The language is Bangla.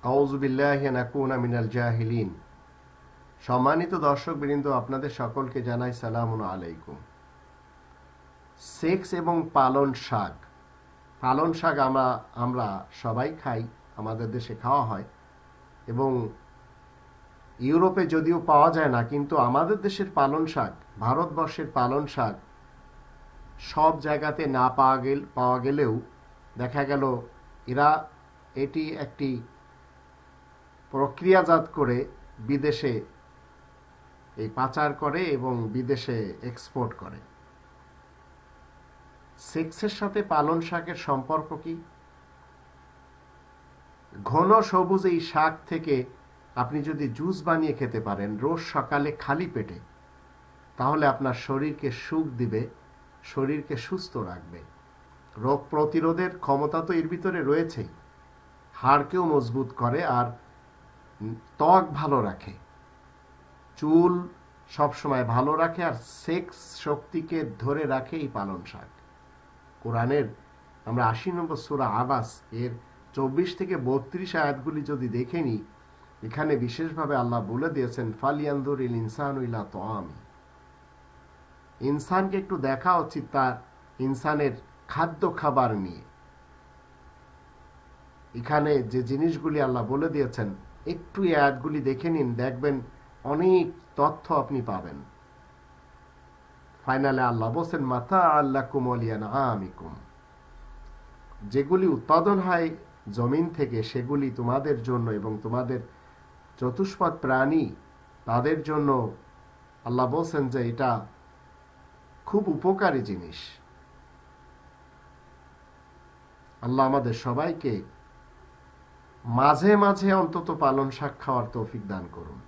আউযু বিল্লাহি আন আকুনা মিনাল জাহিলিন। সম্মানিত দর্শকবৃন্দ, আপনাদের সকলকে জানাই সালামুন আলাইকুম। সেক্স এবং পালন শাক। পালন শাক আমরা সবাই খাই, আমাদের দেশে খাওয়া হয় এবং ইউরোপে যদিও পাওয়া যায় না, কিন্তু আমাদের দেশের পালন শাক, ভারতবর্ষের পালন শাক সব জায়গাতে না পাওয়া গেলেও দেখা গেল এরা এটি একটি প্রক্রিয়াজাত করে বিদেশে এই পাচার করে এবং বিদেশে এক্সপোর্ট করে। সেক্সের সাথে পালন শাকের সম্পর্ক কি? ঘন সবুজ এই শাক থেকে আপনি যদি জুস বানিয়ে খেতে পারেন রোজ সকালে খালি পেটে, তাহলে আপনার শরীরকে সুখ দিবে, শরীরকে সুস্থ রাখবে। রোগ প্রতিরোধের ক্ষমতা তো এর ভিতরে রয়েছেই, হাড়কেও মজবুত করে আর ত্বক ভালো রাখে, চুল সবসময় ভালো রাখে আর সেক্স শক্তিকে ধরে রাখে এই পালন শাক। কোরআনের আমরা ৮০ নম্বর সূরা আবাস এর ২৪ থেকে ৩২ আয়াতগুলি যদি দেখে নিই, এখানে বিশেষভাবে আল্লাহ বলে দিয়েছেন ফালিয়ানদুরিল ইনসানু ইলা তাআমি। ইনসানকে একটু দেখা উচিত তার ইনসানের খাদ্য খাবার নিয়ে। এখানে যে জিনিসগুলি আল্লাহ বলে দিয়েছেন একটু এই আয়াতগুলি দেখে নিন, দেখবেন অনেক তথ্য আপনি পাবেন। ফাইনালে আল্লাহ বলছেন মাতা আল্লাকুম ওয়ালিয়ান আমিকুম, যেগুলি উৎপাদন হয় জমিন থেকে সেগুলি তোমাদের জন্য এবং তোমাদের চতুষ্পদ প্রাণী তাদের জন্য আল্লাহ বলছেন যে এটা খুব উপকারী জিনিস। আল্লাহ আমাদের সবাইকে মাঝে মাঝে অন্তত পালন শাক খাওয়ার তৌফিক দান করুন।